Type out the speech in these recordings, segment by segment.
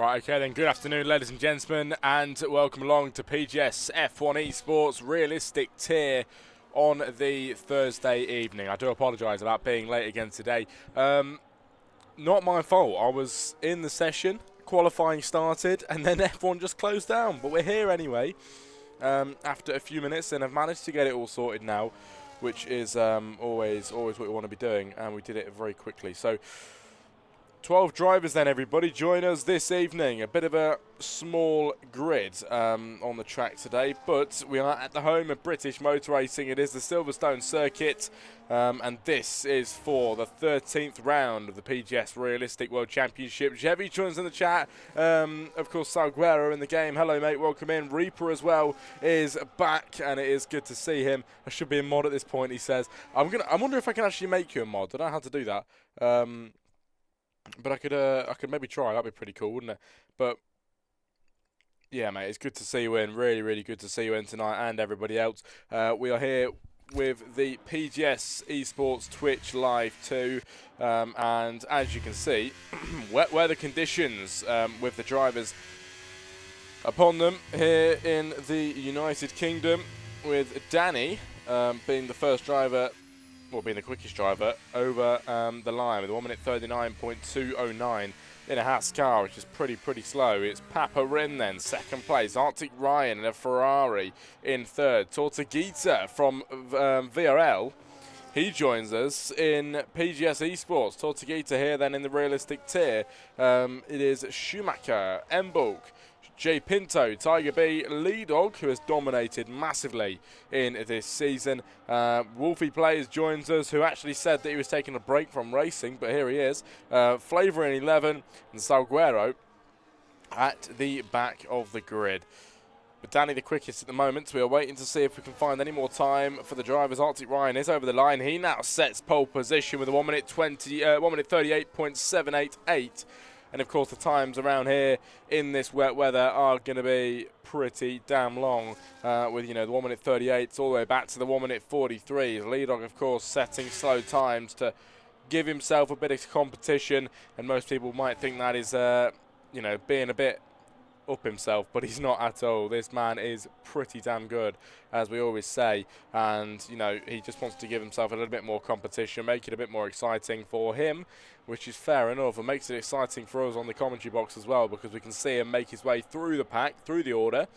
Right, okay then, good afternoon ladies and gentlemen, and welcome along to PGS F1 Esports Realistic Tier on the Thursday evening. I do apologise about being late again today. Not my fault, I was in the session, qualifying started, and then F1 just closed down, but we're here anyway, after a few minutes, and I've managed to get it all sorted now, which is always what we want to be doing, and we did it very quickly. So 12 drivers then, everybody. Join us this evening. A bit of a small grid on the track today, but we are at the home of British motor racing. It is the Silverstone circuit, and this is for the 13th round of the PGS Realistic World Championship. Chevy joins in the chat. Of course, Salguero in the game. Hello, mate. Welcome in. Reaper as well is back, and it is good to see him. I should be a mod at this point, he says. I wonder if I can actually make you a mod. I don't know how to do that. But I could maybe try. That'd be pretty cool, wouldn't it? But yeah, mate, it's good to see you in. Really, really good to see you in tonight, and everybody else. We are here with the PGS Esports Twitch live too, and as you can see, wet weather conditions with the drivers upon them here in the United Kingdom, with Danny being the first driver. Well, being the quickest driver over the line with a 1 minute 39.209 in a Haas car, which is pretty slow. It's Papa Rin then, second place. Arctic Ryan in a Ferrari in third. Tortuguita from VRL, he joins us in PGS Esports. Tortuguita here then in the realistic tier. It is Schumacher, Embulk, J Pinto, Tiger B, Lee Dog, who has dominated massively in this season. Wolfie Players joins us, who actually said that he was taking a break from racing, but here he is. Flavor in 11, and Salguero at the back of the grid. But Danny the quickest at the moment. We are waiting to see if we can find any more time for the drivers. Arctic Ryan is over the line. He now sets pole position with a 1 minute 38.788. And of course the times around here in this wet weather are going to be pretty damn long, with, you know, the 1 minute 38 all the way back to the 1 minute 43. Lee Dog, of course, setting slow times to give himself a bit of competition, and most people might think that is, you know, being a bit up himself, but he's not at all. This man is pretty damn good, as we always say, and you know, he just wants to give himself a little bit more competition, make it a bit more exciting for him, which is fair enough, and makes it exciting for us on the commentary box as well, because we can see him make his way through the pack, through the order,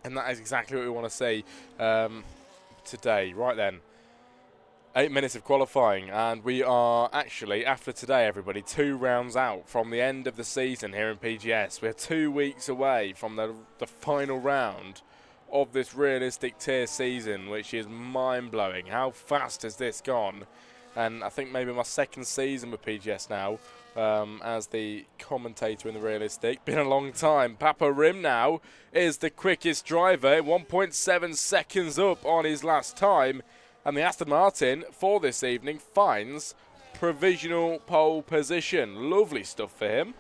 and that is exactly what we want to see today. Right then, 8 minutes of qualifying, and we are actually, after today, everybody, 2 rounds out from the end of the season here in PGS. We're 2 weeks away from the final round of this realistic tier season, which is mind-blowing. How fast has this gone? And I think maybe my second season with PGS now, as the commentator in the realistic. Been a long time. Papa Rim now is the quickest driver, 1.7 seconds up on his last time. And the Aston Martin for this evening finds provisional pole position. Lovely stuff for him.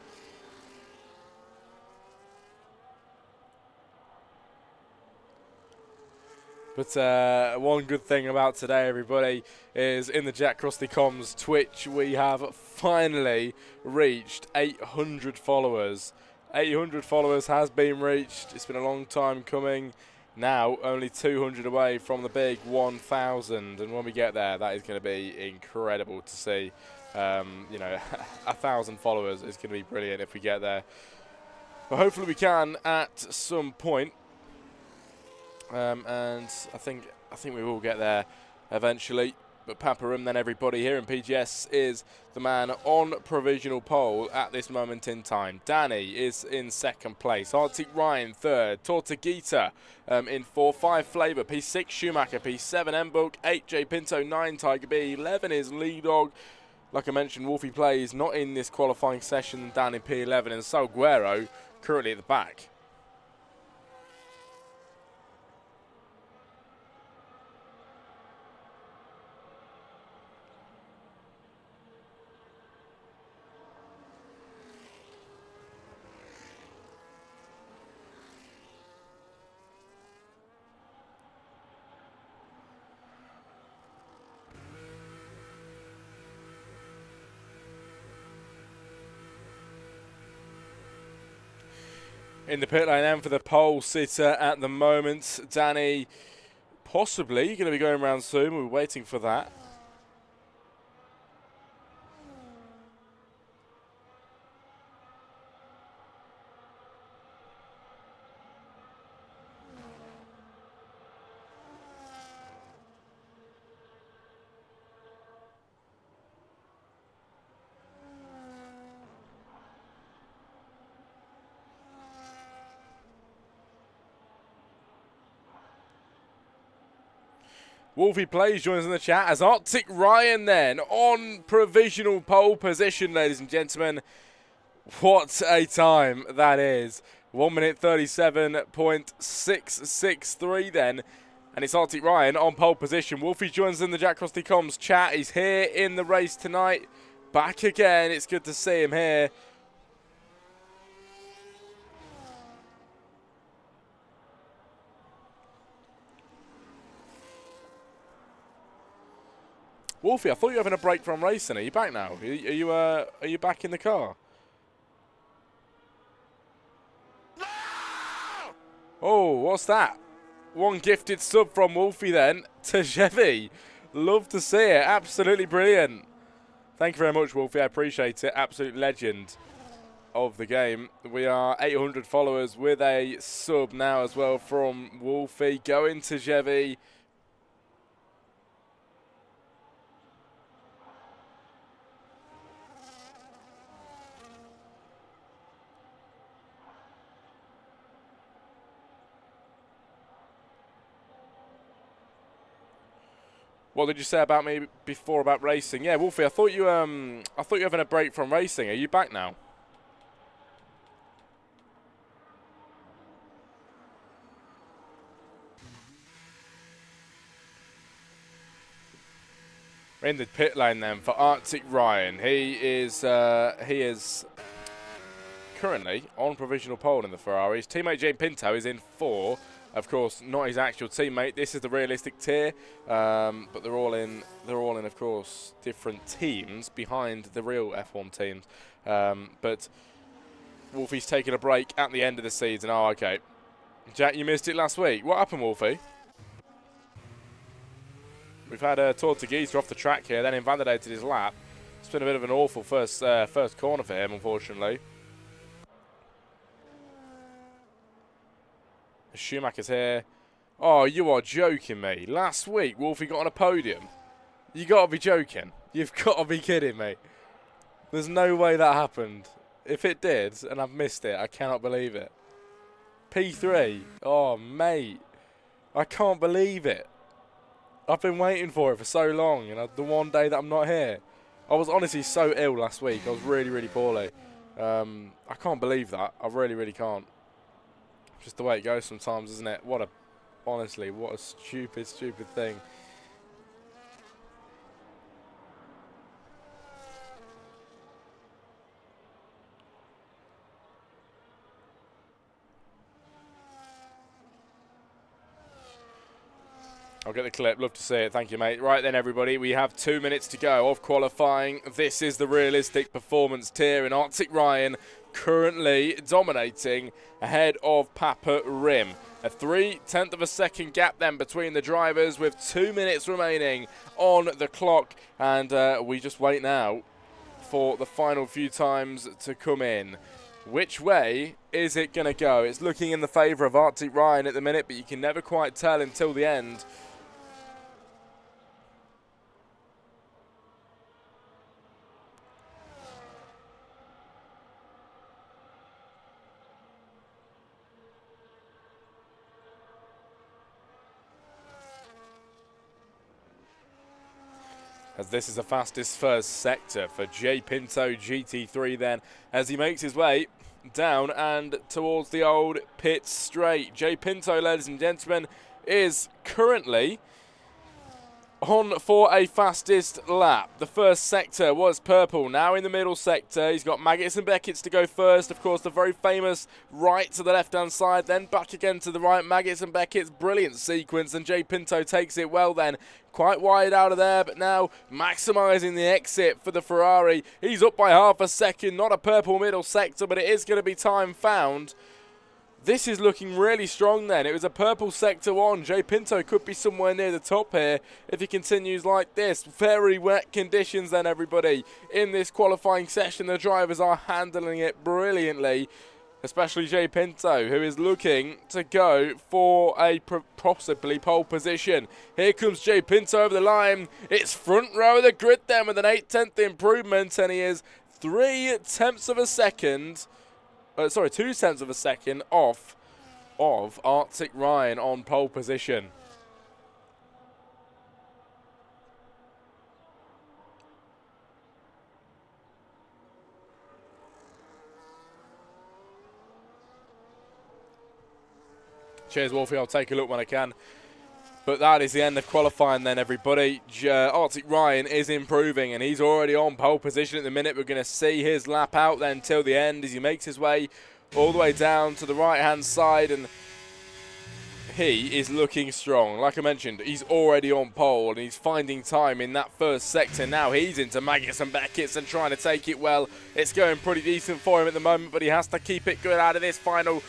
But one good thing about today, everybody, is in the Jack Crusty Comms Twitch, we have finally reached 800 followers. 800 followers has been reached. It's been a long time coming. Now only 200 away from the big 1,000, and when we get there, that is going to be incredible to see. You know, 1,000 followers is going to be brilliant if we get there. But hopefully we can at some point, and I think we will get there eventually. But Papa Rim then, everybody, here in PGS is the man on provisional pole at this moment in time. Danny is in second place. Arctic Ryan third. Tortuguita in 4. 5 Flavor. P6 Schumacher. P7 Embulk. 8 J Pinto. 9 Tiger B. 11 is Lee Dog. Like I mentioned, Wolfie Plays not in this qualifying session. Down in P11. And Salguero currently at the back. In the pit lane then for the pole sitter at the moment. Danny possibly going to be going around soon. We're waiting for that. Wolfie Plays joins in the chat as Arctic Ryan then on provisional pole position, ladies and gentlemen. What a time that is. 1 minute 37.663 then. And it's Arctic Ryan on pole position. Wolfie joins in the Jack Crossley Comms chat. He's here in the race tonight. Back again. It's good to see him here. Wolfie, I thought you were having a break from racing. Are you back now? Are you back in the car? No! Oh, what's that? One gifted sub from Wolfie then to Chevy. Love to see it. Absolutely brilliant. Thank you very much, Wolfie. I appreciate it. Absolute legend of the game. We are 800 followers with a sub now as well from Wolfie. Going to Chevy. What did you say about me before about racing? Yeah, Wolfie, I thought you were having a break from racing. Are you back now? We're in the pit lane then for Arctic Ryan. He is currently on provisional pole in the Ferrari. His teammate Jane Pinto is in 4. Of course, not his actual teammate. This is the realistic tier, but they're all in, of course, different teams behind the real F1 teams. But Wolfie's taking a break at the end of the season. Oh, okay. Jack, you missed it last week. What happened, Wolfie? We've had a Tour de Geezer off the track here, then invalidated his lap. It's been a bit of an awful first corner for him, unfortunately. Schumacher's here. Oh, you are joking me. Last week, Wolfie got on a podium. You got to be joking. You've got to be kidding me. There's no way that happened. If it did, and I've missed it, I cannot believe it. P3. Oh, mate. I can't believe it. I've been waiting for it for so long, and the one day that I'm not here. I was honestly so ill last week. I was really, really poorly. I can't believe that. I really, really can't. Just the way it goes sometimes, isn't it? Honestly, what a stupid, stupid thing. I'll get the clip. Love to see it. Thank you, mate. Right then, everybody. We have 2 minutes to go of qualifying. This is the realistic performance tier, and Arctic Ryan currently dominating ahead of Papa Rim. A 0.3 of a second gap then between the drivers with 2 minutes remaining on the clock. And we just wait now for the final few times to come in. Which way is it going to go? It's looking in the favour of Arctic Ryan at the minute, but you can never quite tell until the end. As this is the fastest first sector for J Pinto GT3 then, as he makes his way down and towards the old pit straight. J Pinto, ladies and gentlemen, is currently on for a fastest lap. The first sector was purple. Now in the middle sector, he's got Maggots and Beckett's to go first. Of course, the very famous right to the left-hand side, then back again to the right. Maggots and Beckett's brilliant sequence, and J Pinto takes it well then. Quite wide out of there, but now maximising the exit for the Ferrari. He's up by half a second. Not a purple middle sector, but it is going to be time found. This is looking really strong then. It was a purple sector 1. Jay Pinto could be somewhere near the top here if he continues like this. Very wet conditions then, everybody. In this qualifying session, the drivers are handling it brilliantly, especially Jay Pinto, who is looking to go for a possibly pole position. Here comes Jay Pinto over the line. It's front row of the grid then with an 8/10 improvement, and he is 2/10 of a second off of Arctic Ryan on pole position. Cheers, Wolfie. I'll take a look when I can. But that is the end of qualifying then, everybody. Arctic Ryan is improving, and he's already on pole position at the minute. We're going to see his lap out then till the end as he makes his way all the way down to the right-hand side, and he is looking strong. Like I mentioned, he's already on pole, and he's finding time in that first sector. Now he's into Maggots and Beckett's and trying to take it well. It's going pretty decent for him at the moment, but he has to keep it good out of this final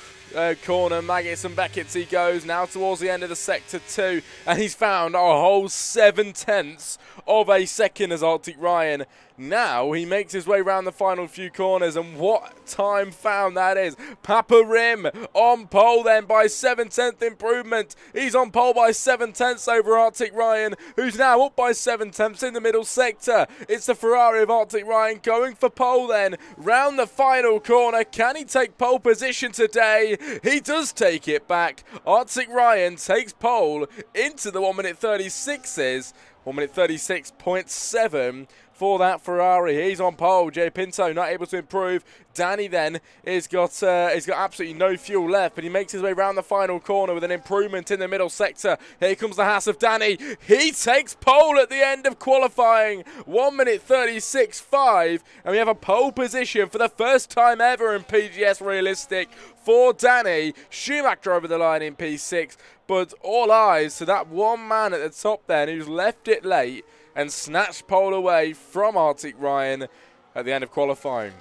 corner. Maggots and Beckett's he goes now towards the end of the sector 2, and he's found a whole 7/10 of a second as Arctic Ryan. Now he makes his way around the final few corners, and what time found that is. Papa Rim on pole then by 7/10 improvement. He's on pole by 7/10 over Arctic Ryan, who's now up by 7/10 in the middle sector. It's the Ferrari of Arctic Ryan going for pole then round the final corner. Can he take pole position today? He does take it back. Arctic Ryan takes pole into the 1:36s. 1:36.7 for that Ferrari. He's on pole. Jay Pinto not able to improve. Danny then has got absolutely no fuel left, but he makes his way around the final corner with an improvement in the middle sector. Here comes the Haas of Danny. He takes pole at the end of qualifying. 1:36.5, and we have a pole position for the first time ever in PGS Realistic for Danny. Schumacher over the line in P6, but all eyes to that one man at the top then who's left it late and snatched pole away from Arctic Ryan at the end of qualifying.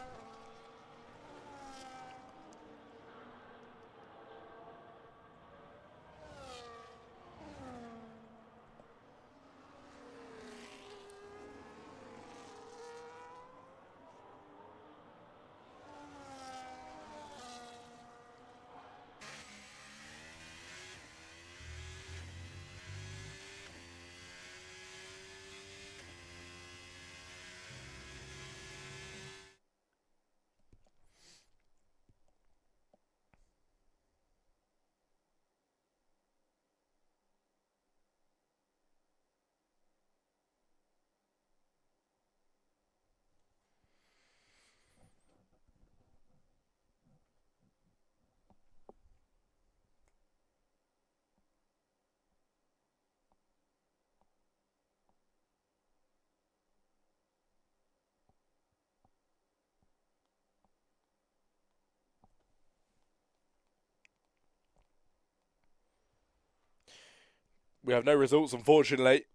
We have no results, unfortunately.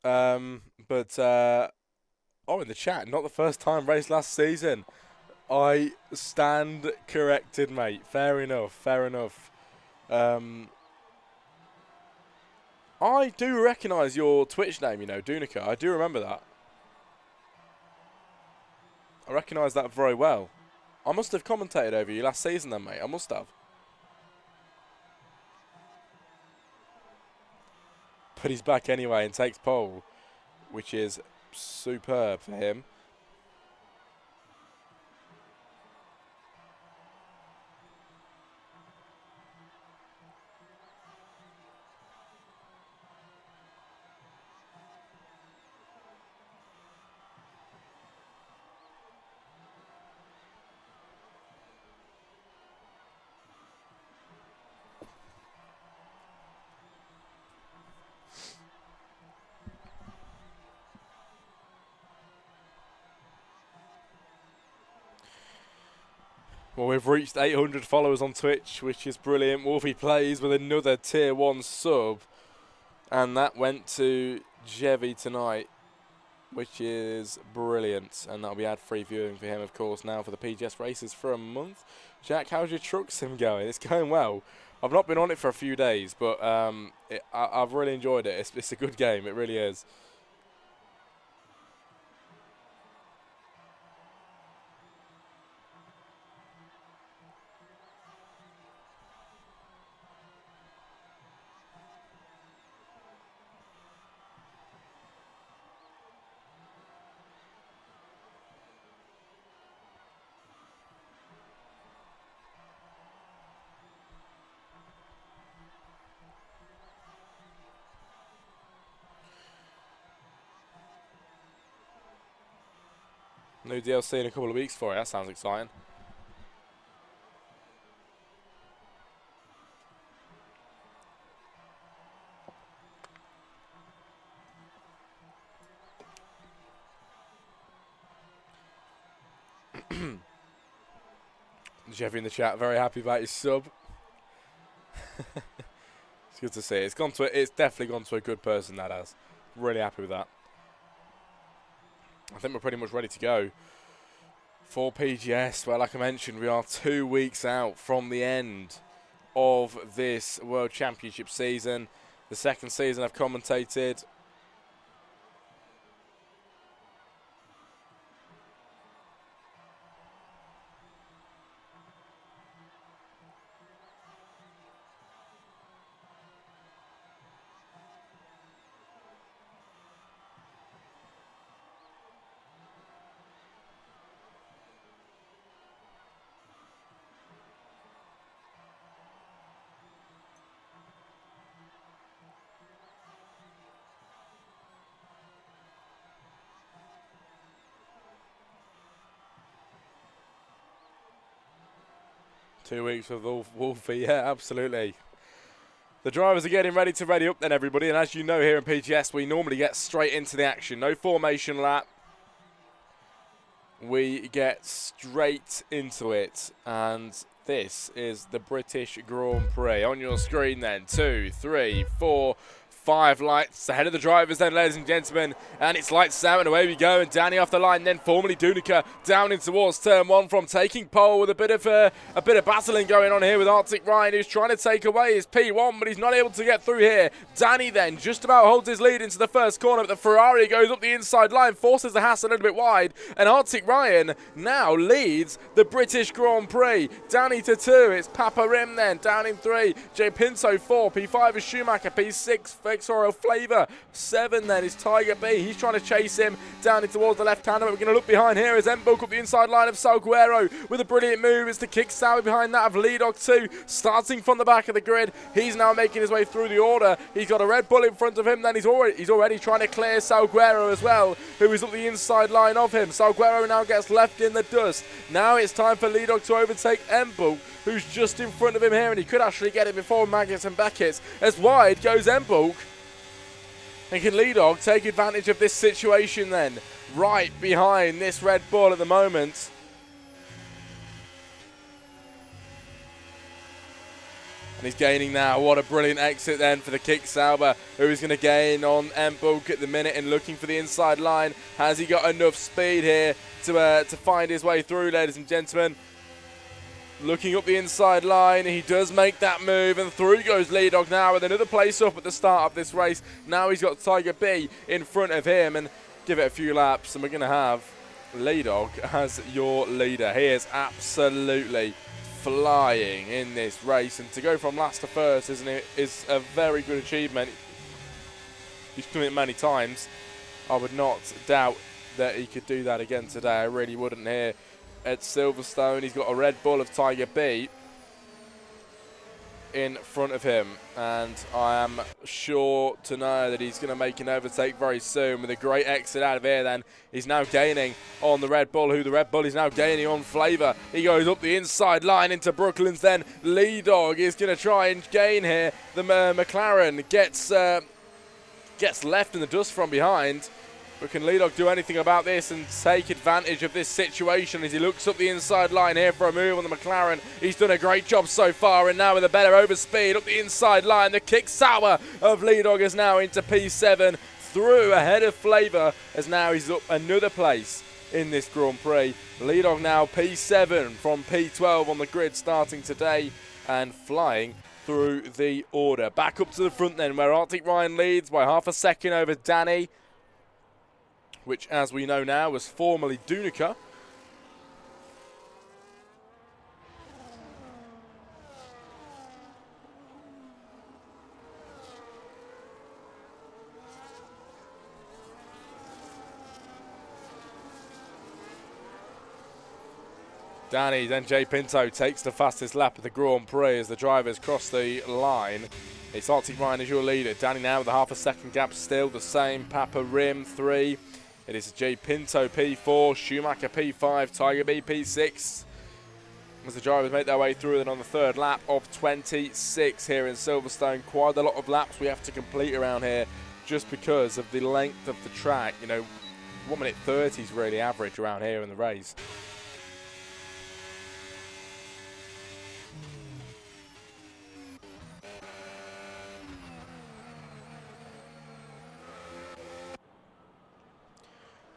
In the chat, not the first time race last season. I stand corrected, mate. Fair enough, fair enough. I do recognise your Twitch name, you know, Dunica. I do remember that. I recognise that very well. I must have commentated over you last season then, mate. I must have. But he's back anyway and takes pole, which is superb for him. Well, we've reached 800 followers on Twitch, which is brilliant. Wolfie plays with another tier 1 sub, and that went to Jevy tonight. which is brilliant, and that'll be ad-free viewing for him, of course, now for the PGS races for a month. Jack, how's your truck sim going? It's going well. I've not been on it for a few days, but I've really enjoyed it. It's a good game, it really is. New DLC in a couple of weeks for it. That sounds exciting. Jeffy in the chat, very happy about your sub. It's good to see. It's definitely gone to a good person, that has. Really happy with that. I think we're pretty much ready to go for PGS. Well, like I mentioned, we are 2 weeks out from the end of this World Championship season. The second season I've commentated. Two weeks with Wolfie, yeah, absolutely. The drivers are getting ready to ready up then, everybody, and as you know here in PGS, we normally get straight into the action. No formation lap. We get straight into it, and this is the British Grand Prix. On your screen then, 2, 3, 4, 5 lights ahead of the drivers then, ladies and gentlemen, and it's lights out and away we go, and Danny off the line then, formerly Dunica, down in towards turn 1 from taking pole with a bit of battling going on here with Arctic Ryan, who's trying to take away his P1, but he's not able to get through here. Danny then just about holds his lead into the first corner, but the Ferrari goes up the inside line, forces the Haas a little bit wide, and Arctic Ryan now leads the British Grand Prix. Danny to 2, it's Papa Rim then, down in 3, J Pinto 4, P5 is Schumacher, P6 Vexorial Flavor, 7 then is Tiger B. He's trying to chase him down in towards the left-hander, but we're going to look behind here as Mbuk up the inside line of Salguero with a brilliant move. It's the kick Sowie behind that of Leadog 2, starting from the back of the grid. He's now making his way through the order. He's got a Red Bull in front of him, then he's already trying to clear Salguero as well, who is up the inside line of him. Salguero now gets left in the dust. Now it's time for Leadog to overtake Mbuk, who's just in front of him here, and he could actually get it before Maggots and Beckett. As wide goes Mbuk. And can Leadog take advantage of this situation then? Right behind this Red Bull at the moment. And he's gaining now. What a brilliant exit then for the Kick Sauber, who is going to gain on Mbuk at the minute and looking for the inside line. Has he got enough speed here to find his way through, ladies and gentlemen? Looking up the inside line, he does make that move, and through goes Leadog now with another place up at the start of this race. Now he's got Tiger B in front of him, and give it a few laps, and we're going to have Leadog as your leader. He is absolutely flying in this race, and to go from last to first, isn't it, is a very good achievement. He's done it many times. I would not doubt that he could do that again today. I really wouldn't here at Silverstone. He's got a Red Bull of Tiger B in front of him, and I am sure to know that he's going to make an overtake very soon with a great exit out of here. Then he's now gaining on the Red Bull, who the Red Bull is now gaining on Flavor. He goes up the inside line into Brooklands, then Leadog is going to try and gain here. The McLaren gets left in the dust from behind. But can Leadog do anything about this and take advantage of this situation as he looks up the inside line here for a move on the McLaren? He's done a great job so far, and now with a better overspeed up the inside line, the Kick Sauber of Leadog is now into P7. through ahead of Flavour, as now he's up another place in this Grand Prix. Lead on now P7 from P12 on the grid starting today and flying through the order. Back up to the front then, where Arctic Ryan leads by half a second over Danny, which as we know now was formerly Dunica. Danny, then Jay Pinto takes the fastest lap of the Grand Prix as the drivers cross the line. It's Arctic Ryan as your leader. Danny now with a half a second gap still the same. Papa Rim 3. It is Jay Pinto P4, Schumacher P5, Tiger B P6. As the drivers make their way through, then on the third lap of 26 here in Silverstone. Quite a lot of laps we have to complete around here just because of the length of the track. You know, 1 minute 30 is really average around here in the race.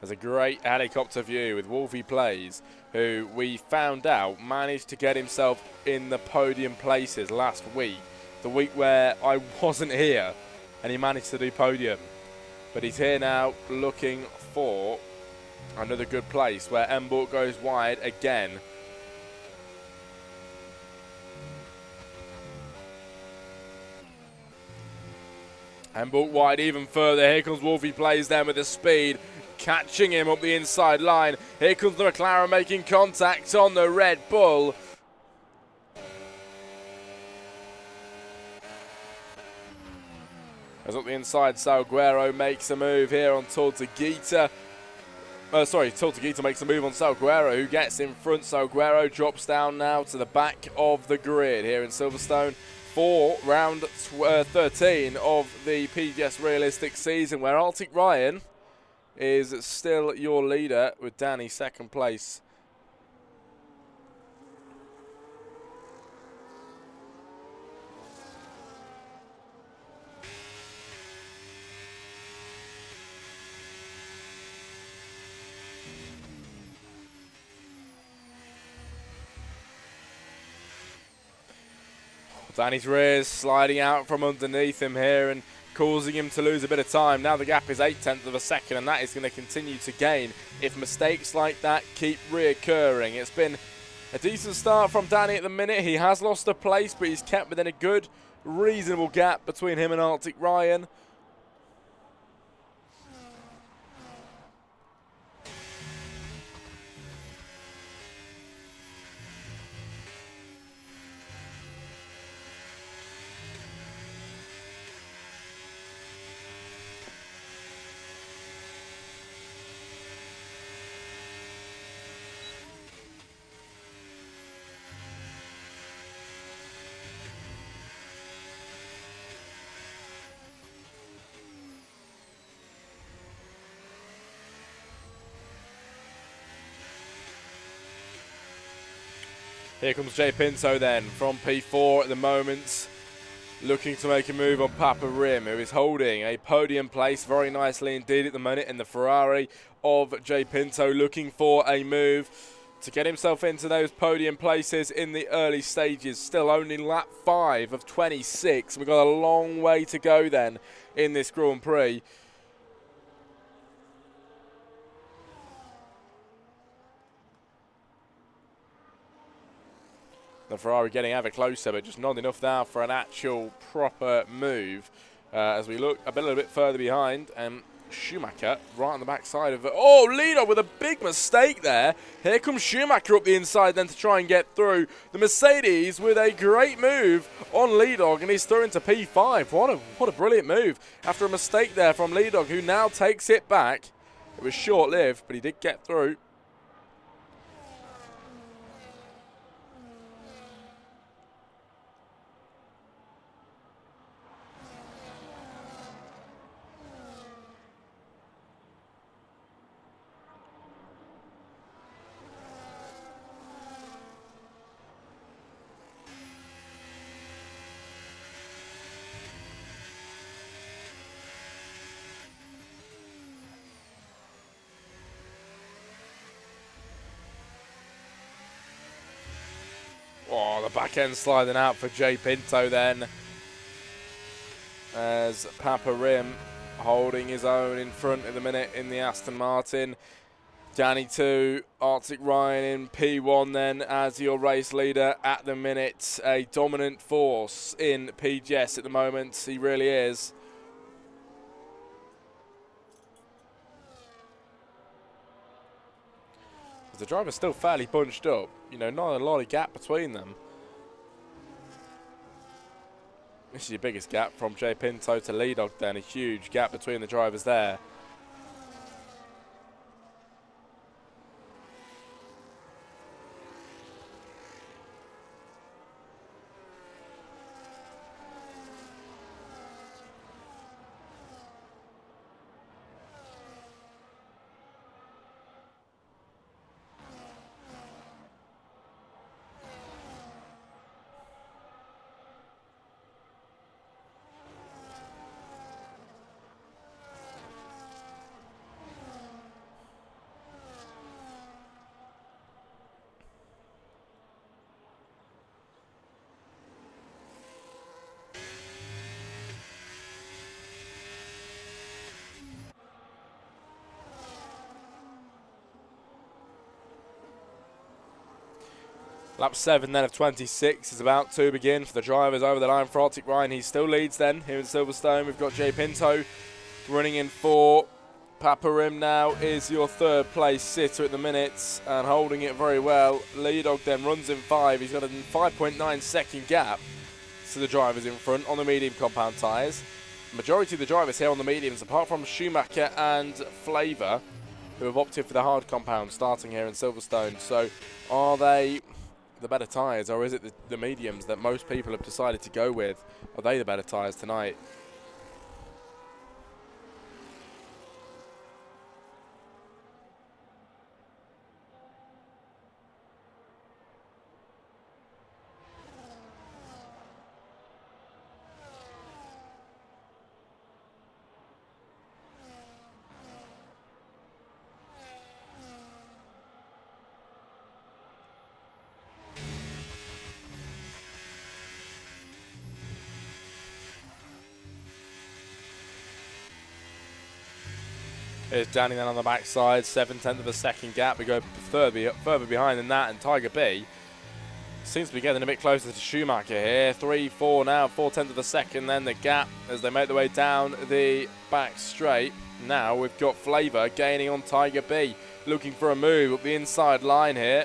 There's a great helicopter view with Wolfie Plays, who we found out managed to get himself in the podium places last week, the week where I wasn't here, and he managed to do podium. But he's here now looking for another good place where Emborg goes wide again. Emborg wide even further. Here comes Wolfie Plays then with the speed, catching him up the inside line. Here comes the McLaren making contact on the Red Bull. As up the inside, Salguero makes a move here on Tortuguita. Tortuguita makes a move on Salguero, who gets in front. Salguero drops down now to the back of the grid here in Silverstone for round 13 of the PGS Realistic season, where Arctic Ryan is still your leader with Danny second place. Danny's rears sliding out from underneath him here and causing him to lose a bit of time. Now the gap is 0.8 of a second, and that is going to continue to gain if mistakes like that keep reoccurring. It's been a decent start from Danny at the minute. He has lost a place, but he's kept within a good, reasonable gap between him and Arctic Ryan. Here comes Jay Pinto then from P4 at the moment, looking to make a move on Papa Rim, who is holding a podium place very nicely indeed at the minute in the Ferrari of Jay Pinto, looking for a move to get himself into those podium places in the early stages. Still only lap 5 of 26. We've got a long way to go then in this Grand Prix. The Ferrari getting ever closer, but just not enough now for an actual proper move. As we look a little bit further behind, Schumacher right on the backside of it. Oh, leader with a big mistake there. Here comes Schumacher up the inside then to try and get through. The Mercedes with a great move on Leadog, and he's through into P5. What a brilliant move after a mistake there from Leadog, who now takes it back. It was short-lived, but he did get through. back end sliding out for Jay Pinto then, as Papa Rim holding his own in front at the minute in the Aston Martin. Danny 2, Arctic Ryan in P1 then as your race leader at the minute. A dominant force in PGS at the moment, he really is. The driver's still fairly bunched up, you know, not a lot of gap between them. This is your biggest gap from Jay Pinto to Lee Dog then, a huge gap between the drivers there. Lap 7 then of 26 is about to begin for the drivers over the line for Arctic Ryan. He still leads then here in Silverstone. We've got Jay Pinto running in 4. Papa Rim now is your 3rd place sitter at the minute and holding it very well. Lee Dog then runs in 5. He's got a 5.9 second gap to the drivers in front on the medium compound tyres. Majority of the drivers here on the mediums, apart from Schumacher and Flavour, who have opted for the hard compound starting here in Silverstone. So are they the better tyres, or is it the mediums that most people have decided to go with? Are they the better tyres tonight? Here's Danny then on the backside, 7/10 of a second gap. We go further behind than that, and Tiger B seems to be getting a bit closer to Schumacher here. 3-4 now, 4/10 of a second, then the gap as they make their way down the back straight. Now we've got Flavour gaining on Tiger B, looking for a move up the inside line here.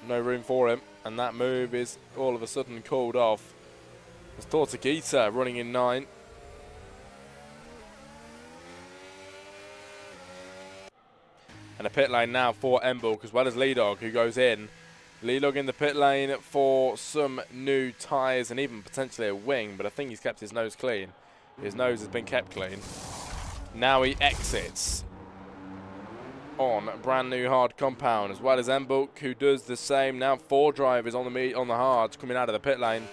No room for him, and that move is all of a sudden called off. It's Tortuguita running in 9. And a pit lane now for Embilk, as well as Lee Dog, who goes in. Lee Dog in the pit lane for some new tyres and even potentially a wing, but I think he's kept his nose clean. His nose has been kept clean. Now he exits on brand new hard compound, as well as Embilk, who does the same. Now 4 drivers on the hards coming out of the pit lane.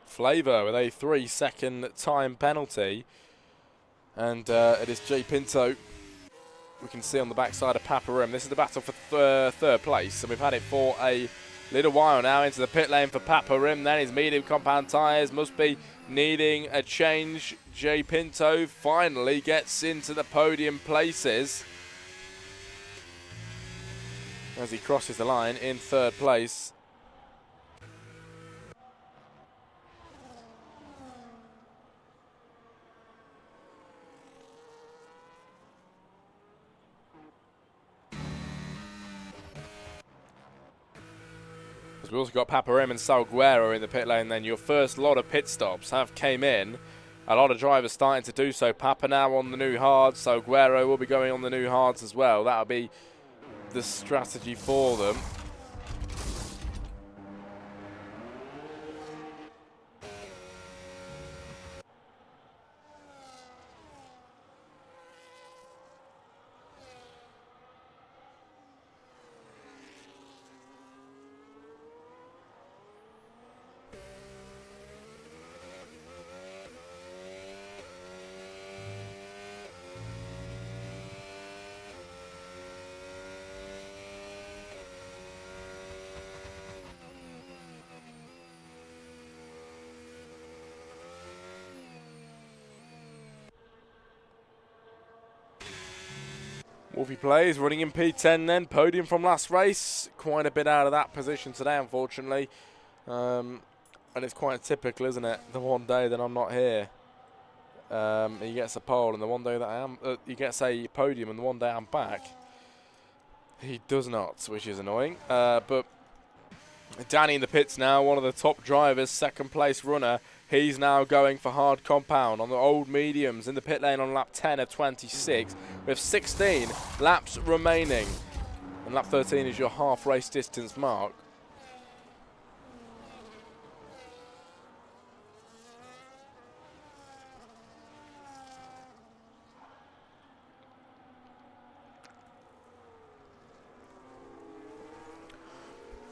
Flavour with a 3-second time penalty, and it is Jay Pinto we can see on the backside of Papa Rim. This is the battle for 3rd place, and we've had it for a little while now. Into the pit lane for Papa Rim, then his medium compound tyres must be needing a change. Jay Pinto finally gets into the podium places as he crosses the line in 3rd place. We've also got Paparim and Salguero in the pit lane. Then your first lot of pit stops have came in. A lot of drivers starting to do so. Papa now on the new hards. Salguero will be going on the new hards as well. That'll be the strategy for them. Wolfie plays, running in P10 then, podium from last race. Quite a bit out of that position today, unfortunately. And it's quite typical, isn't it? The one day that I'm not here, he gets a pole, and the one day that I am, he gets a podium, and the one day I'm back, he does not, which is annoying. But Danny in the pits now, one of the top drivers, second place runner. He's now going for hard compound on the old mediums in the pit lane on lap 10 of 26 with 16 laps remaining. And lap 13 is your half race distance mark.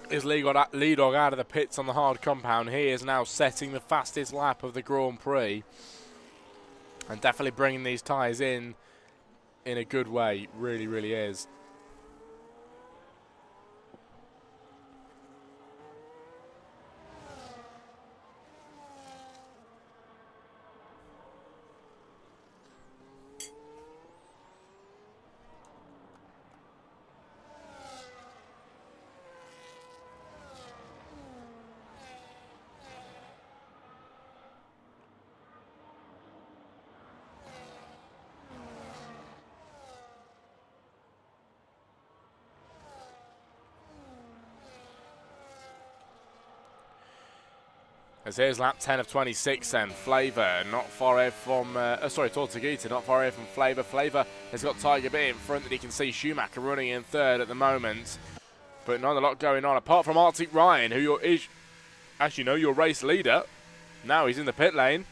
His lead dog out of the pits on the hard compound. He is now setting the fastest lap of the Grand Prix and definitely bringing these tyres in a good way. Really, really is. As here's lap 10 of 26 then. Flavor not far ahead from, Tortuguita not far ahead from Flavor. Flavor has got Tiger B in front that he can see Schumacher running in third at the moment. But not a lot going on apart from Arctic Ryan, who is, as you know, your race leader. Now he's in the pit lane.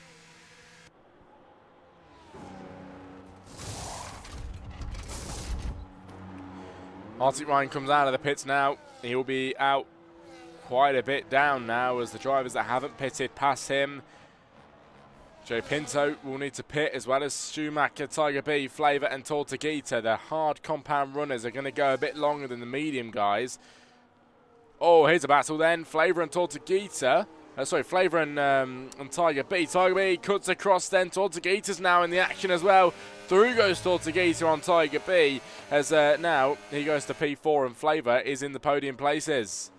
Arctic Ryan comes out of the pits now. He will be out quite a bit down now as the drivers that haven't pitted pass him. Joe Pinto will need to pit as well as Schumacher, Tiger B, Flavor and Tortuguita. The hard compound runners are going to go a bit longer than the medium guys. Oh, here's a battle then. Flavor and Tortuguita. Flavor and Tiger B. Tiger B cuts across then. Tortuguita's now in the action as well. Through goes Tortuguita on Tiger B as now he goes to P4 and Flavor is in the podium places.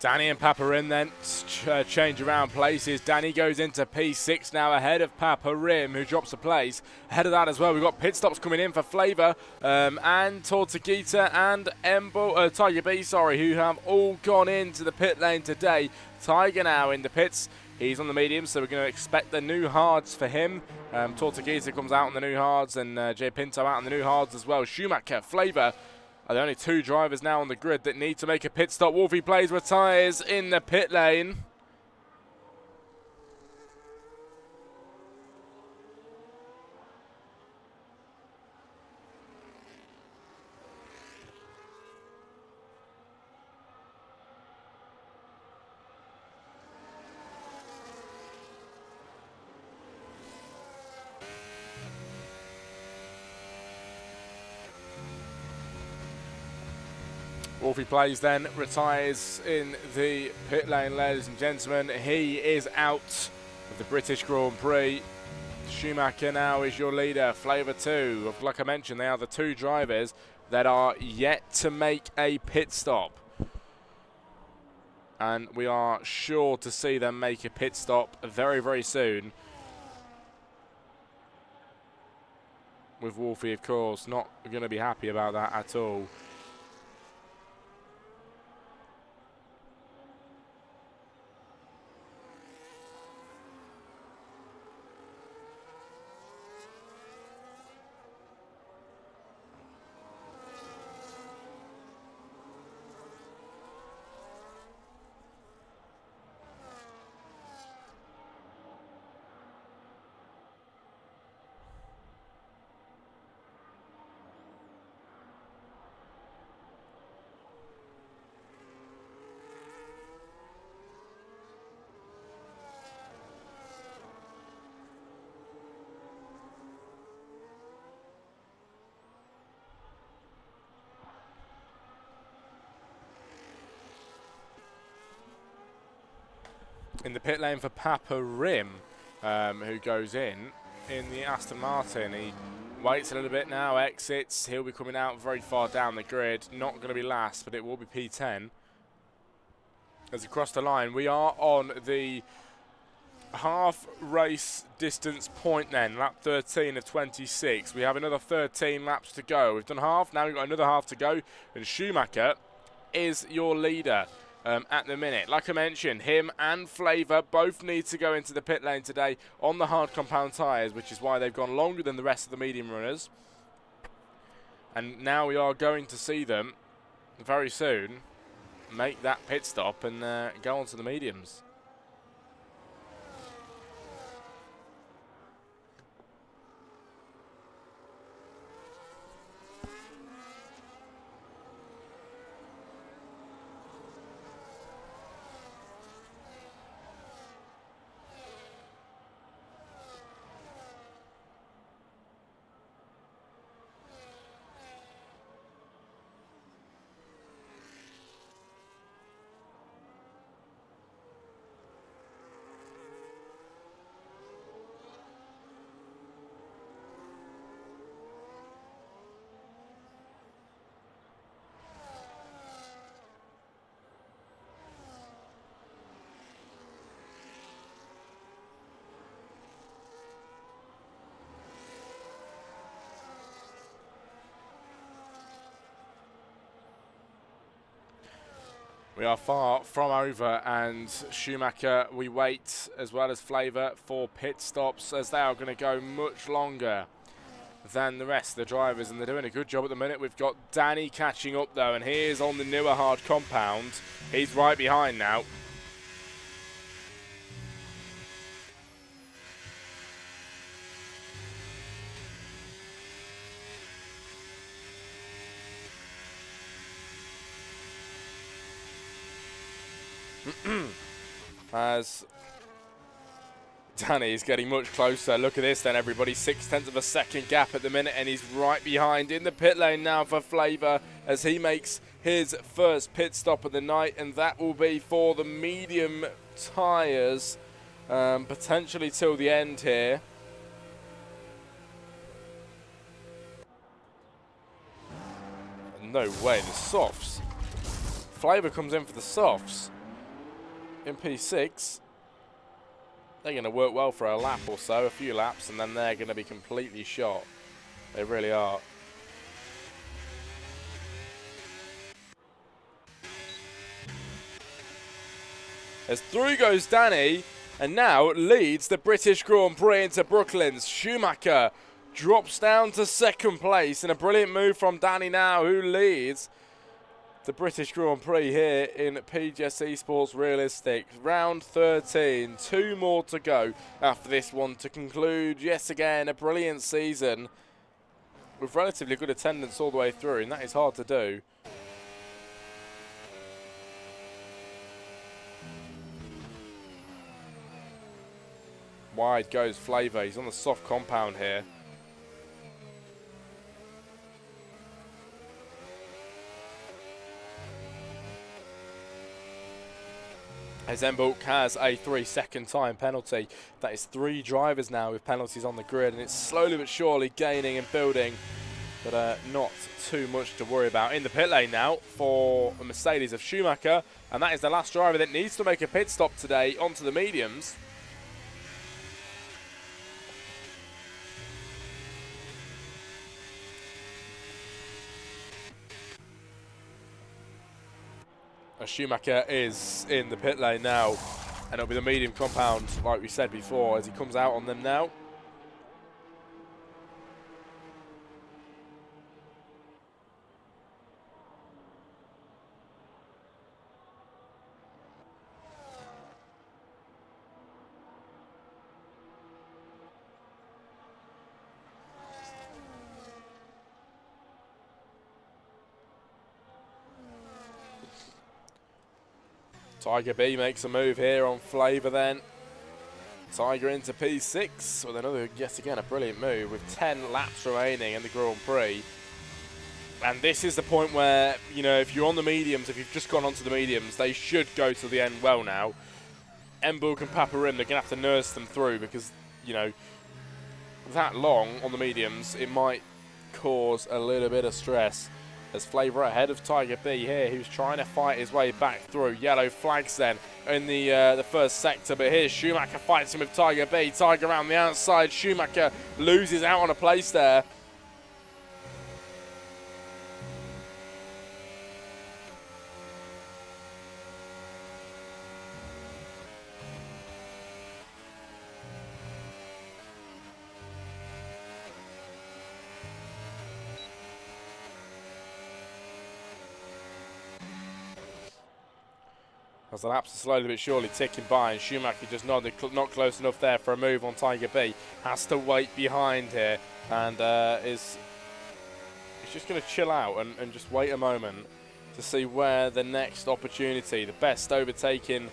Danny and Paparim then change around places. Danny goes into P6 now ahead of Paparim, who drops a place. Ahead of that as well, we've got pit stops coming in for Flavor and Tortuguita and Tiger B, who have all gone into the pit lane today. Tiger now in the pits. He's on the medium, so we're going to expect the new hards for him. Tortuguita comes out on the new hards and Jay Pinto out on the new hards as well. Schumacher, Flavor are the only two drivers now on the grid that need to make a pit stop. Wolfie plays with tyres in the pit lane. Wolfie plays then, retires in the pit lane, ladies and gentlemen. He is out of the British Grand Prix. Schumacher now is your leader, Flavour 2. Like I mentioned, they are the two drivers that are yet to make a pit stop. And we are sure to see them make a pit stop very, very soon. With Wolfie, of course, not going to be happy about that at all. In the pit lane for Papa Rim, who goes in the Aston Martin. He waits a little bit now, exits. He'll be coming out very far down the grid. Not going to be last, but it will be P10. As across the line, we are on the half race distance point then, lap 13 of 26. We have another 13 laps to go. We've done half, now we've got another half to go, and Schumacher is your leader at the minute. Like I mentioned, him and Flavour both need to go into the pit lane today on the hard compound tyres, which is why they've gone longer than the rest of the medium runners. And now we are going to see them very soon make that pit stop and go on to the mediums. We are far from over, and Schumacher, we wait, as well as Flavour, for pit stops, as they are going to go much longer than the rest of the drivers, and they're doing a good job at the minute. We've got Danny catching up, though, and he is on the newer hard compound. He's right behind now. As Danny is getting much closer. Look at this then, everybody. 0.6 of a second gap at the minute, and he's right behind in the pit lane now for Flavour as he makes his first pit stop of the night, and that will be for the medium tyres, potentially till the end here. No way, the softs. Flavour comes in for the softs. In P6, they're going to work well for a lap or so, a few laps, and then they're going to be completely shot. They really are. As through goes Danny, and now leads the British Grand Prix into Brooklands. Schumacher drops down to second place, and a brilliant move from Danny now, who leads the British Grand Prix here in PGS Esports Realistic. Round 13, 2 more to go after this one to conclude, yes again, a brilliant season with relatively good attendance all the way through, and that is hard to do. Wide goes Flavour, he's on the soft compound here. as Embulk has a 3-second time penalty. That is 3 drivers now with penalties on the grid, and it's slowly but surely gaining and building, but not too much to worry about. In the pit lane now for the Mercedes of Schumacher, and that is the last driver that needs to make a pit stop today onto the mediums. Schumacher is in the pit lane now, and it'll be the medium compound, like we said before, as he comes out on them now. Tiger B makes a move here on Flavour then. Tiger into P6 with another, yet again, a brilliant move with 10 laps remaining in the Grand Prix. And this is the point where, you know, if you're on the mediums, if you've just gone onto the mediums, they should go to the end well now. Embulk and Paparim, they're going to have to nurse them through because, you know, that long on the mediums, it might cause a little bit of stress. There's Flavour ahead of Tiger B here, who's trying to fight his way back through. Yellow flags then in the first sector, but here's Schumacher fights him with Tiger B. Tiger around the outside. Schumacher loses out on a place there. As the laps are slowly but surely ticking by, and Schumacher just not close enough there for a move on Tiger B. Has to wait behind here, and he's just going to chill out and just wait a moment to see where the next opportunity, the best overtaking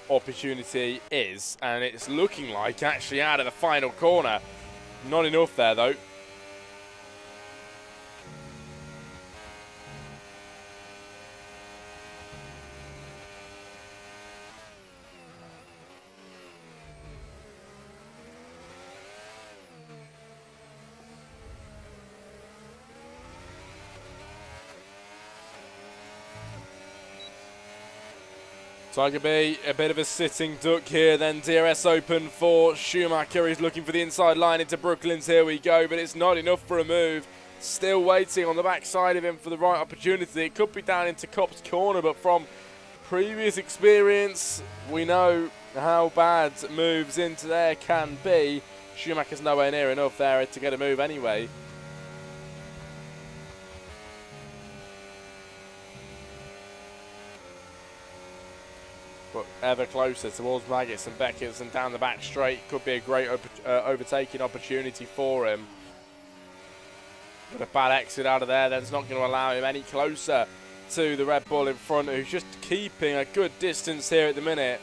opportunity is. And it's looking like actually out of the final corner. Not enough there though. Tiger B, a bit of a sitting duck here, then DRS open for Schumacher. He's looking for the inside line into Brooklyn's, here we go, but it's not enough for a move. Still waiting on the backside of him for the right opportunity. It could be down into Cop's corner, but from previous experience, we know how bad moves into there can be. Schumacher's nowhere near enough there to get a move anyway. But ever closer towards Maggots and Beckett's, and down the back straight could be a great overtaking opportunity for him. But a bad exit out of there, that's not going to allow him any closer to the Red Bull in front, who's just keeping a good distance here at the minute.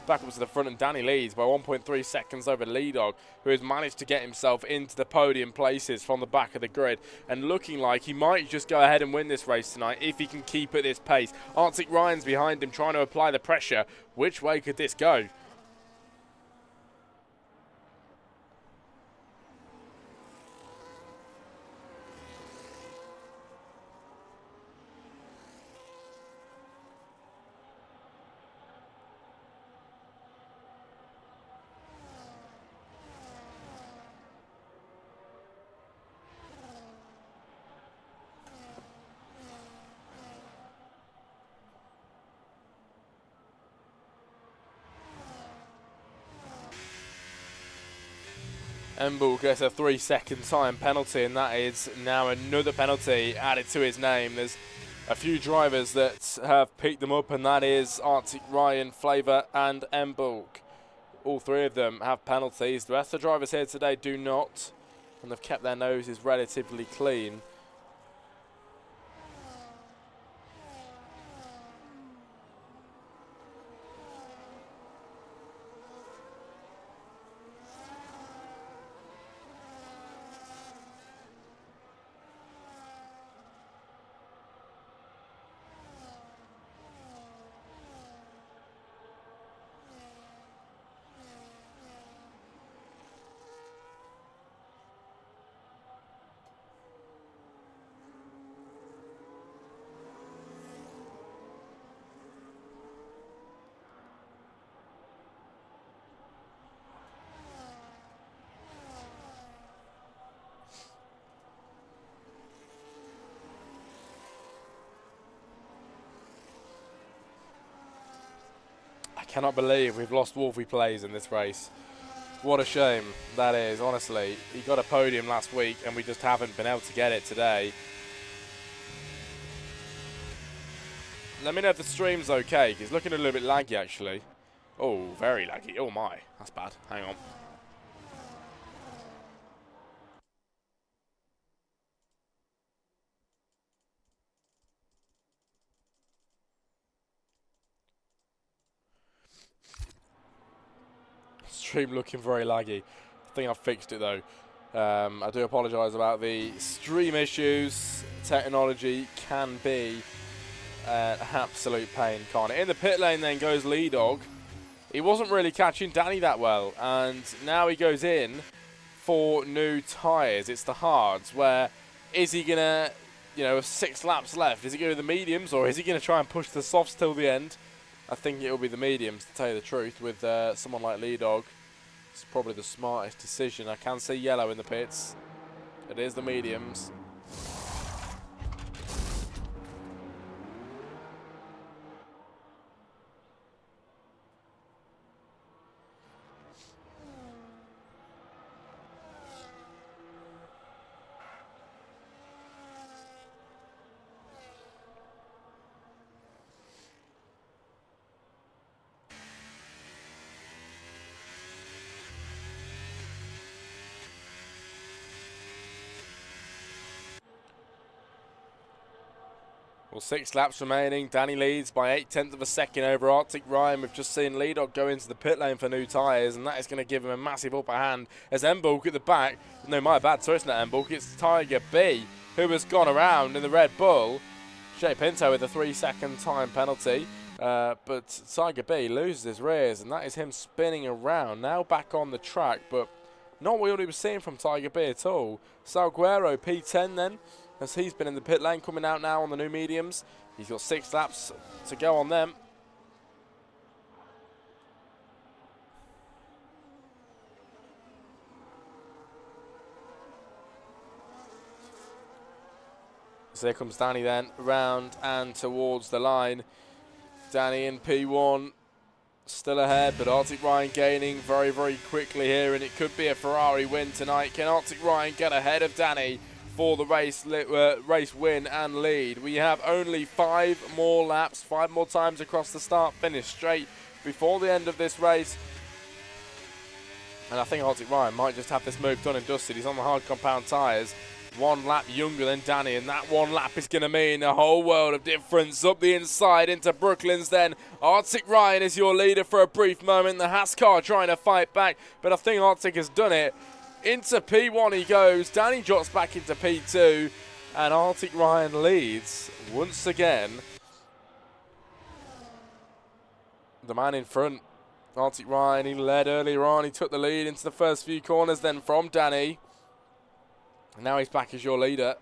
Back up to the front, and Danny leads by 1.3 seconds over Lee-Dog, who has managed to get himself into the podium places from the back of the grid, and looking like he might just go ahead and win this race tonight if he can keep at this pace. Arctic Ryan's behind him trying to apply the pressure. Which way could this go? Embulk gets a 3-second time penalty, and that is now another penalty added to his name. There's a few drivers that have picked them up, and that is Arctic Ryan, Flavour and Embulk. All three of them have penalties. The rest of the drivers here today do not, and they've kept their noses relatively clean. cannot believe we've lost Wolfie Plays in this race. What a shame that is, honestly. He got a podium last week and we just haven't been able to get it today. Let me know if the stream's okay, 'cause it's looking a little bit laggy actually. Oh, very laggy. Oh my, that's bad. Hang on. Stream looking very laggy. I think I've fixed it though. I do apologise about the stream issues. Technology can be an absolute pain, can't it? In the pit lane then goes Lee Dog. He wasn't really catching Danny that well, and now he goes in for new tyres. It's the hards, where is he going to, with 6 laps left, is he going to go with the mediums, or is he going to try and push the softs till the end? I think it will be the mediums, to tell you the truth, with someone like Lee Dog. It's probably the smartest decision. I can see yellow in the pits. It is the mediums. Well, 6 laps remaining. Danny leads by 0.8 of a second over Arctic Ryan. We've just seen Lee Dog go into the pit lane for new tyres, and that is going to give him a massive upper hand as Mbulk at the back. No, my bad, sorry, it's not Mbulk, it's Tiger B, who has gone around in the Red Bull. Jay Pinto with a 3-second time penalty, but Tiger B loses his rears, and that is him spinning around. Now back on the track, but not what we were seeing from Tiger B at all. Salguero P10 then, as he's been in the pit lane, coming out now on the new mediums. He's got 6 laps to go on them. So here comes Danny then, round and towards the line. Danny in P1, still ahead, but Arctic Ryan gaining very, very quickly here, and it could be a Ferrari win tonight. Can Arctic Ryan get ahead of Danny for the race win and lead? We have only 5 more laps, 5 more times across the start-finish straight before the end of this race. And I think Arctic Ryan might just have this move done and dusted. He's on the hard compound tyres. 1 lap younger than Danny, and that 1 lap is going to mean a whole world of difference. Up the inside into Brooklands then. Arctic Ryan is your leader for a brief moment. The Haas car trying to fight back, but I think Arctic has done it. Into P1 he goes. Danny drops back into P2, and Arctic Ryan leads once again. The man in front, Arctic Ryan, he led earlier on. He took the lead into the first few corners then from Danny. And now he's back as your leader.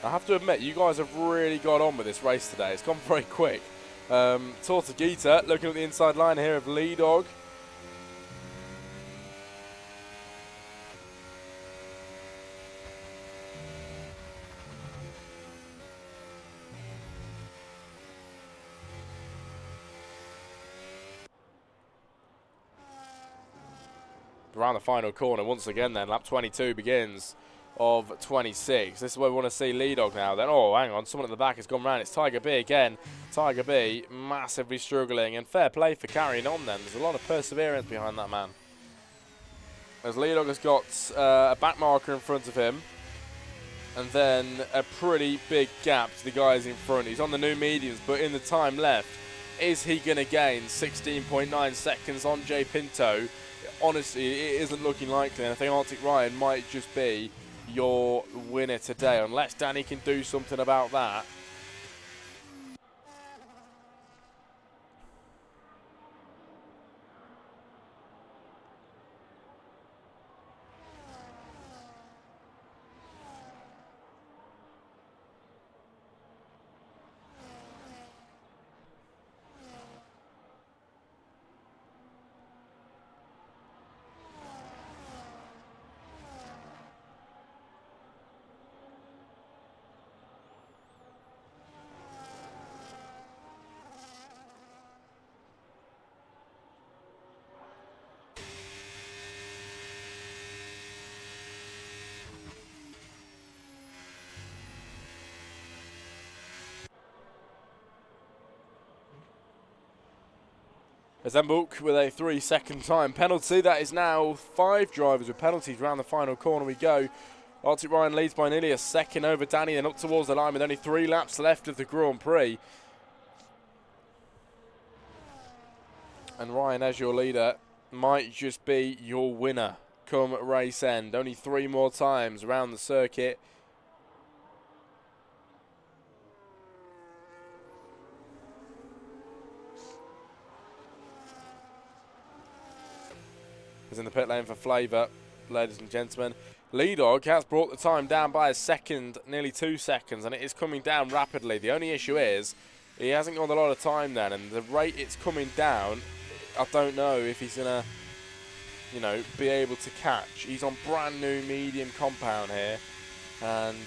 I have to admit, you guys have really got on with this race today. It's gone very quick. Tortuguita looking at the inside line here of Lee Dog. Around the final corner once again then, lap 22 begins of 26. This is where we want to see Lee Dog now then. Oh, hang on, someone at the back has gone round. It's Tiger B again. Tiger B massively struggling, and fair play for carrying on then. There's a lot of perseverance behind that man. As Lee Dog has got a back marker in front of him, and then a pretty big gap to the guys in front. He's on the new mediums, but in the time left, is he going to gain 16.9 seconds on Jay Pinto? Honestly, it isn't looking likely, and I think Arctic Ryan might just be your winner today, unless Danny can do something about that. Zemburg with a 3-second time penalty. That is now 5 drivers with penalties around the final corner we go. Arctic Ryan leads by nearly a second over Danny, then up towards the line with only 3 laps left of the Grand Prix. And Ryan, as your leader, might just be your winner come race end. Only 3 more times around the circuit. Is in the pit lane for flavour, ladies and gentlemen. Leadog has brought the time down by a second, nearly 2 seconds, and it is coming down rapidly. The only issue is he hasn't got a lot of time then, and the rate it's coming down, I don't know if he's going to, you know, be able to catch. He's on brand new medium compound here, and,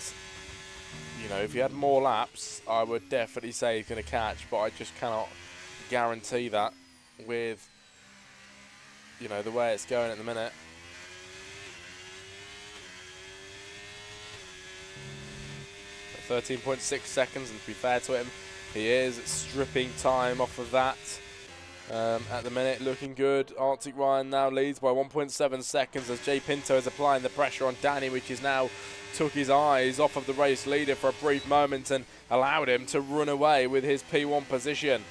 you know, if he had more laps, I would definitely say he's going to catch, but I just cannot guarantee that with, you know, the way it's going at the minute. At 13.6 seconds, and to be fair to him, he is stripping time off of that. At the minute, looking good. Arctic Ryan now leads by 1.7 seconds as Jay Pinto is applying the pressure on Danny, which is now took his eyes off of the race leader for a brief moment and allowed him to run away with his P1 position.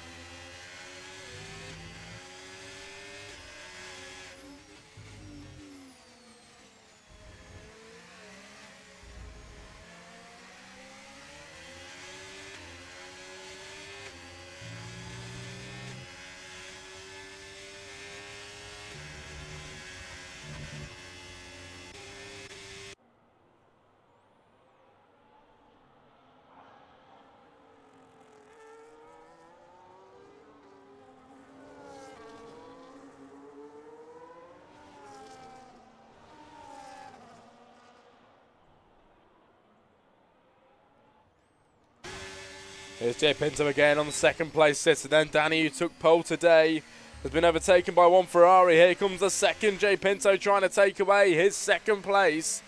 Here's Jay Pinto again on the second place sitter. Then Danny, who took pole today, has been overtaken by one Ferrari. Here comes the second. Jay Pinto trying to take away his second place.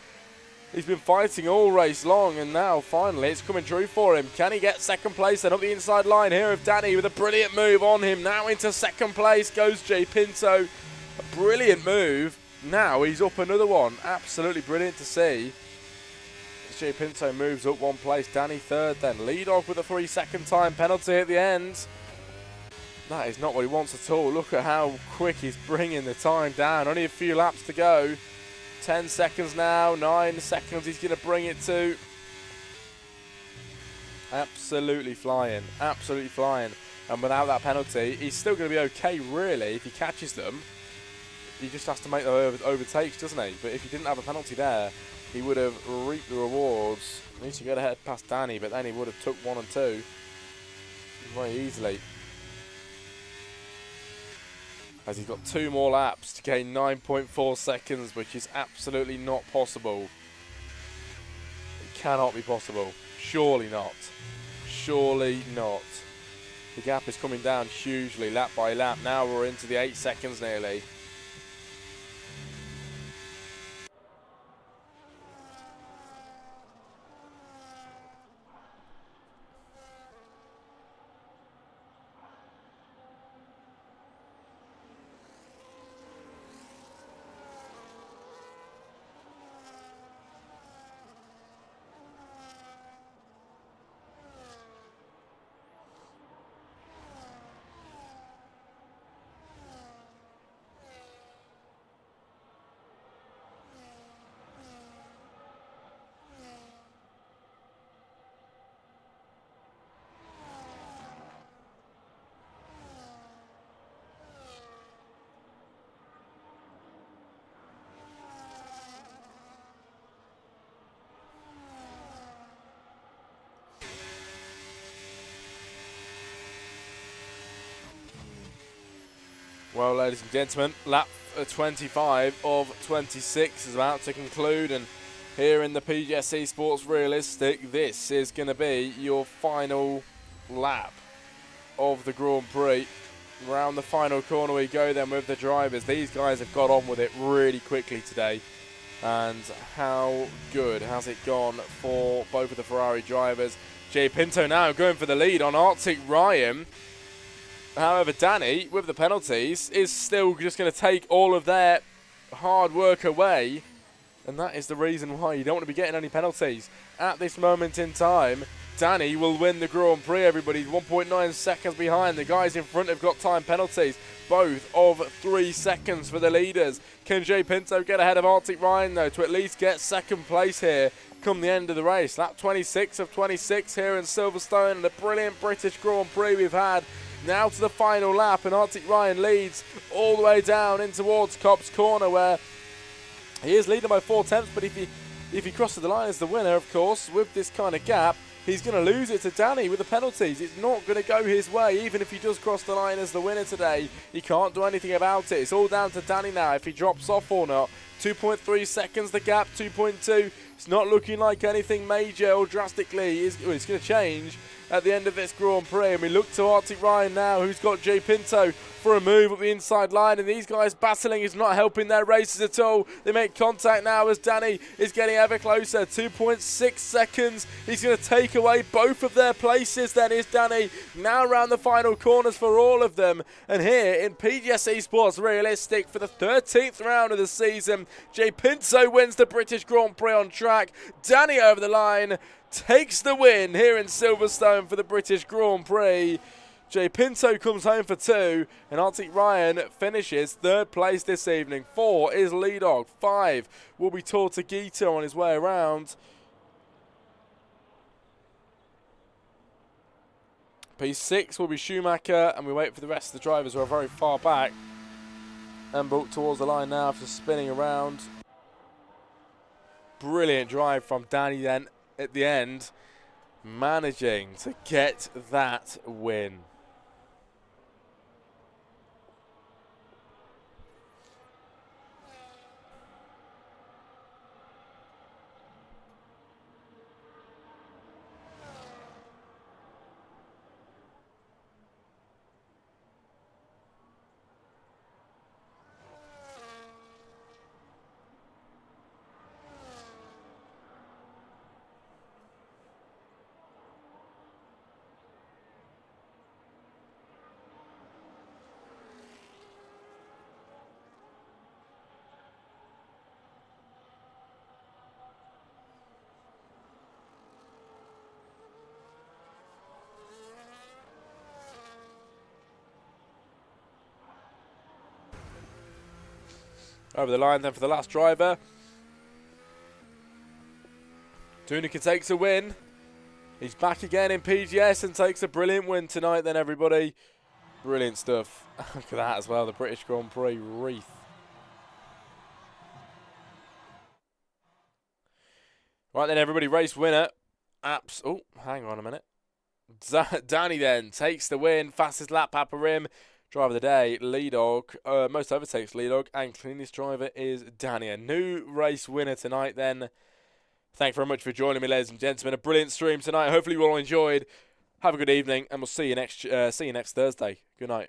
He's been fighting all race long, and now finally it's coming true for him. Can he get second place? Then up the inside line here of Danny with a brilliant move on him. Now into second place goes Jay Pinto. A brilliant move. Now he's up another one. Absolutely brilliant to see. Jay Pinto moves up 1 place. Danny third then. Lead off with a 3-second time penalty at the end. That is not what he wants at all. Look at how quick he's bringing the time down. Only a few laps to go. 10 seconds now. 9 seconds he's going to bring it to. Absolutely flying. Absolutely flying. And without that penalty, he's still going to be okay, really, if he catches them. He just has to make the overtakes, doesn't he? But if he didn't have a penalty there, he would have reaped the rewards. He needs to get ahead past Danny, but then he would have took 1 and 2 very easily. As he's got 2 more laps to gain 9.4 seconds, which is absolutely not possible. It cannot be possible. Surely not. Surely not. The gap is coming down hugely, lap by lap. Now we're into the 8 seconds nearly. Well, ladies and gentlemen, lap 25 of 26 is about to conclude, and here in the PGS Esports Realistic, this is going to be your final lap of the Grand Prix. Around the final corner we go then with the drivers. These guys have got on with it really quickly today. And how good has it gone for both of the Ferrari drivers? Jay Pinto now going for the lead on Arctic Ryan. However, Danny, with the penalties, is still just going to take all of their hard work away. And that is the reason why you don't want to be getting any penalties at this moment in time. Danny will win the Grand Prix, everybody. 1.9 seconds behind. The guys in front have got time penalties, both of 3 seconds for the leaders. Can Jay Pinto get ahead of Arctic Ryan, though, to at least get second place here come the end of the race? Lap 26 of 26 here in Silverstone, and a brilliant British Grand Prix we've had. Now to the final lap, and Arctic Ryan leads all the way down in towards Cobb's Corner, where he is leading by 4 tenths, but if he crosses the line as the winner, of course, with this kind of gap, he's going to lose it to Danny with the penalties. It's not going to go his way, even if he does cross the line as the winner today. He can't do anything about it. It's all down to Danny now, if he drops off or not. 2.3 seconds the gap, 2.2. It's not looking like anything major or drastically it's going to change at the end of this Grand Prix. And we look to Arctic Ryan now, who's got Jay Pinto for a move up the inside line, and these guys battling is not helping their races at all. They make contact now as Danny is getting ever closer. 2.6 seconds. He's going to take away both of their places then, is Danny. Now around the final corners for all of them. And here in PGS Esports Realistic for the 13th round of the season, Jay Pinto wins the British Grand Prix on track. Danny over the line takes the win here in Silverstone for the British Grand Prix. Jay Pinto comes home for 2, and Arctic Ryan finishes 3rd place this evening. 4 is Lee Dog. 5 will be Torta Gita on his way around. P6 will be Schumacher, and we wait for the rest of the drivers who are very far back and brought towards the line now after spinning around. Brilliant drive from Danny then at the end, managing to get that win. Over the line then for the last driver. Tunica takes a win. He's back again in PGS and takes a brilliant win tonight then, everybody. Brilliant stuff. Look at that as well, the British Grand Prix wreath. Right then, everybody, race winner. Oh, hang on a minute. Danny then takes the win. Fastest lap, Papa Rim. Driver of the day, Lee Dog. Most overtakes, Lee Dog. And cleanest driver is Danny. A new race winner tonight then. Thank you very much for joining me, ladies and gentlemen. A brilliant stream tonight. Hopefully you all enjoyed. Have a good evening, and we'll see you next Thursday. Good night.